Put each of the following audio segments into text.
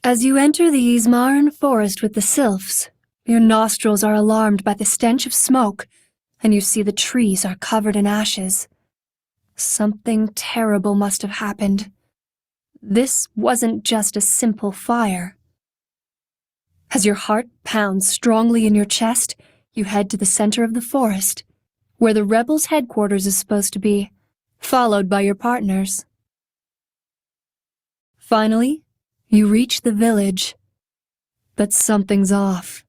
As you enter the Ismaran forest with the sylphs, your nostrils are alarmed by the stench of smoke, and you see the trees are covered in ashes. Something terrible must have happened. This wasn't just a simple fire. As your heart pounds strongly in your chest, you head to the center of the forest, where the rebels' headquarters is supposed to be, followed by your partners. Finally, you reach the village, but something's off.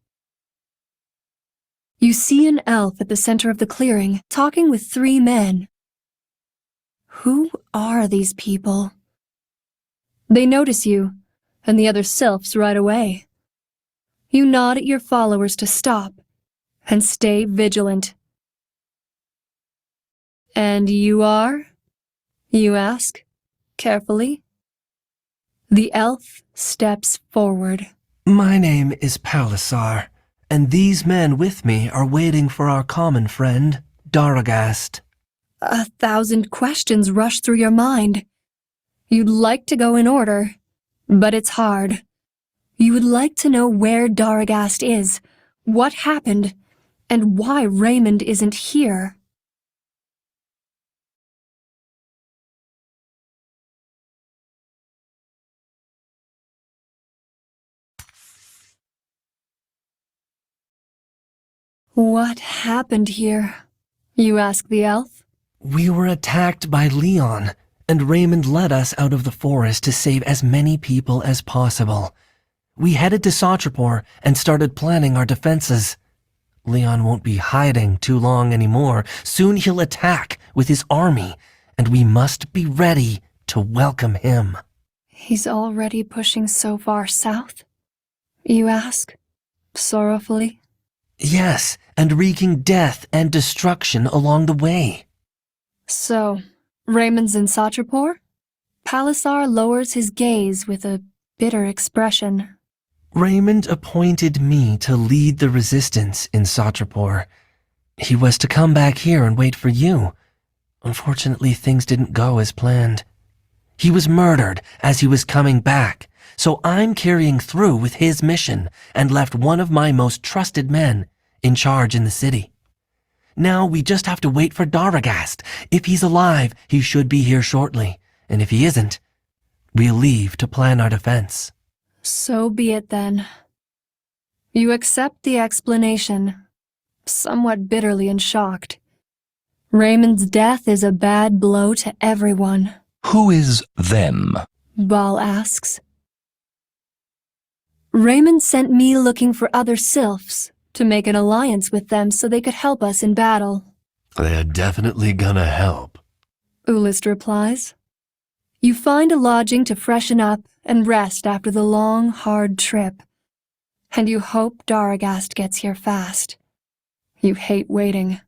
You see an elf at the center of the clearing, talking with 3 men. Who are these people? They notice you, and the other sylphs right away. You nod at your followers to stop, and stay vigilant. And you are? You ask, carefully. The elf steps forward. My name is Palisar, and these men with me are waiting for our common friend, Daragast. 1,000 questions rush through your mind. You'd like to go in order, but it's hard. You would like to know where Daragast is, what happened, and why Raymond isn't here. What happened here? You ask the elf. We were attacked by Leon, and Raymond led us out of the forest to save as many people as possible. We headed to Satrapur and started planning our defenses. Leon won't be hiding too long anymore. Soon he'll attack with his army, and we must be ready to welcome him. He's already pushing so far south? You ask, sorrowfully. Yes, and wreaking death and destruction along the way. So, Raymond's in Satrapur? Palisar lowers his gaze with a bitter expression. Raymond appointed me to lead the resistance in Satrapur. He was to come back here and wait for you. Unfortunately, things didn't go as planned. He was murdered as he was coming back, so I'm carrying through with his mission and left one of my most trusted men in charge in the city. Now we just have to wait for Daragast. If he's alive, he should be here shortly, and if he isn't, we'll leave to plan our defense. So be it then. You accept the explanation, somewhat bitterly and shocked. Raymond's death is a bad blow to everyone. Who is them? Ball asks. Raymond sent me looking for other sylphs to make an alliance with them so they could help us in battle. They're definitely gonna help, Ullist replies. You find a lodging to freshen up and rest after the long, hard trip. And you hope Daragast gets here fast. You hate waiting.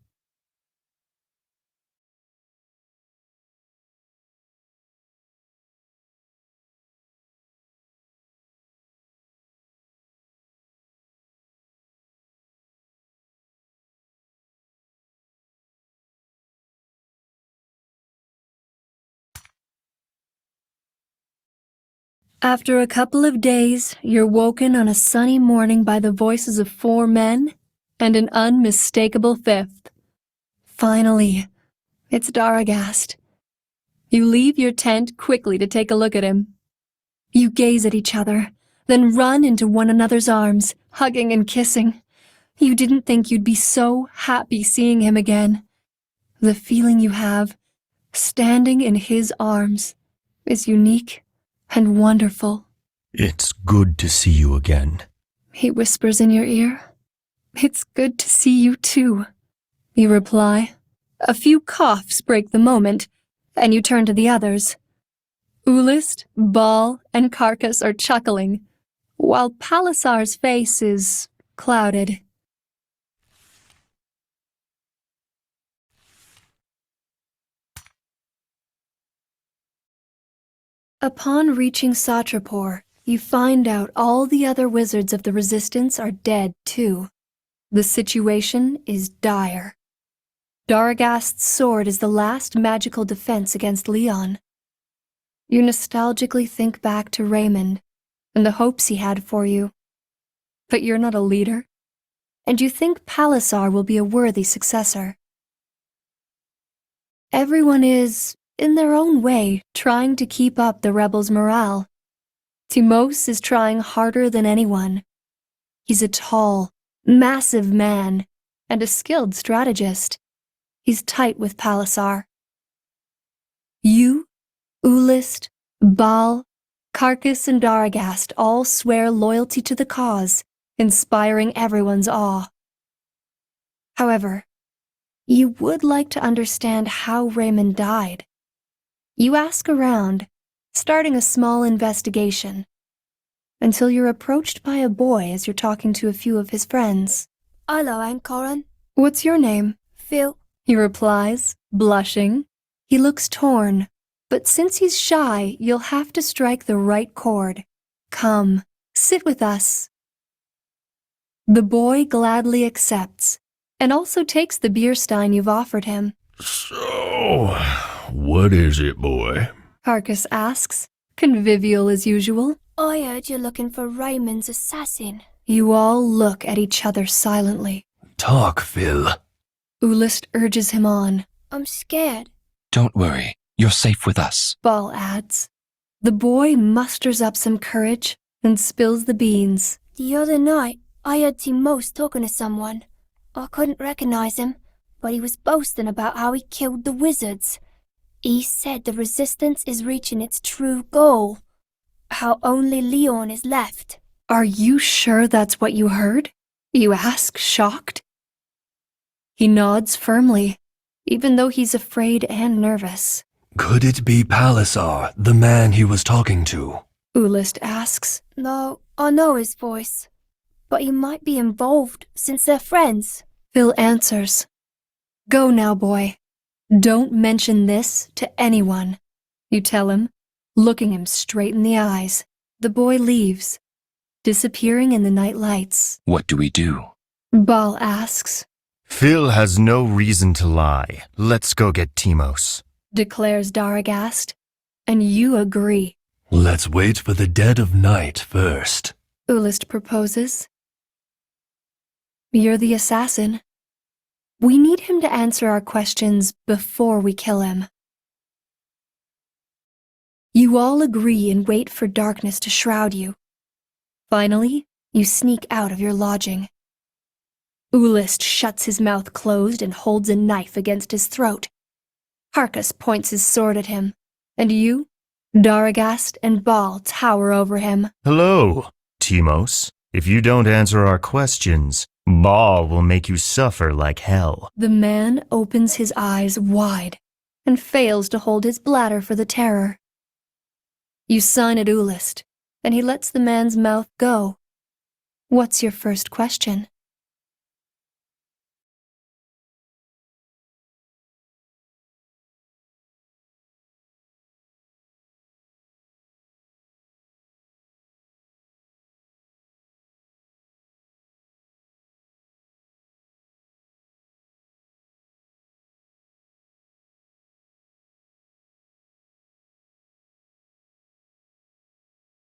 After a couple of days, you're woken on a sunny morning by the voices of 4 men and an unmistakable 5th. Finally, it's Daragast. You leave your tent quickly to take a look at him. You gaze at each other, then run into one another's arms, hugging and kissing. You didn't think you'd be so happy seeing him again. The feeling you have, standing in his arms, is unique and wonderful. It's good to see you again. He whispers in your ear. It's good to see you too, you reply. A few coughs break the moment, and you turn to the others. Ullist, Ball, and Carcass are chuckling, while Palisar's face is clouded. Upon reaching Satrapur, you find out all the other wizards of the Resistance are dead too. The situation is dire. Daragast's sword is the last magical defense against Leon. You nostalgically think back to Raymond, and the hopes he had for you. But you're not a leader, and you think Palisar will be a worthy successor. Everyone is, in their own way, trying to keep up the rebels' morale. Timos is trying harder than anyone. He's a tall, massive man, and a skilled strategist. He's tight with Palisar. You, Ulist, Baal, Carcass, and Daragast all swear loyalty to the cause, inspiring everyone's awe. However, you would like to understand how Raymond died. You ask around, starting a small investigation, until you're approached by a boy as you're talking to a few of his friends. Hello, Aunt Corin. "What's your name?" Phil. he replies, blushing. He looks torn, but since he's shy, you'll have to strike the right chord. "Come, sit with us." The boy gladly accepts, and also takes the beer stein you've offered him. So, what is it, boy? Carcass asks, convivial as usual. I heard you're looking for Raymond's assassin. You all look at each other silently. Talk, Phil. Ulist urges him on. I'm scared. Don't worry, you're safe with us. Baal adds. The boy musters up some courage and spills the beans. The other night, I heard Timos talking to someone. I couldn't recognize him, but he was boasting about how he killed the wizards. He said the resistance is reaching its true goal. How only Leon is left. Are you sure that's what you heard? You ask, shocked. He nods firmly, even though he's afraid and nervous. Could it be Palisar, the man he was talking to? Ulist asks. No, I know his voice. But he might be involved since they're friends. Phil answers. Go now, boy. Don't mention this to anyone, you tell him, looking him straight in the eyes. The boy leaves, disappearing in the night lights. What do we do? Baal asks, Phil has no reason to lie. Let's go get Timos. declares Daragast, and you agree. Let's wait for the dead of night first. Ulist proposes. You're the assassin. We need him to answer our questions before we kill him. You all agree and wait for darkness to shroud you. Finally, you sneak out of your lodging. Ulist shuts his mouth closed and holds a knife against his throat. Carcass points his sword at him, and you, Daragast, and Baal tower over him. Hello, Timos. If you don't answer our questions, Baal will make you suffer like hell. The man opens his eyes wide and fails to hold his bladder for the terror. You sign at Ulist, and he lets the man's mouth go. What's your first question?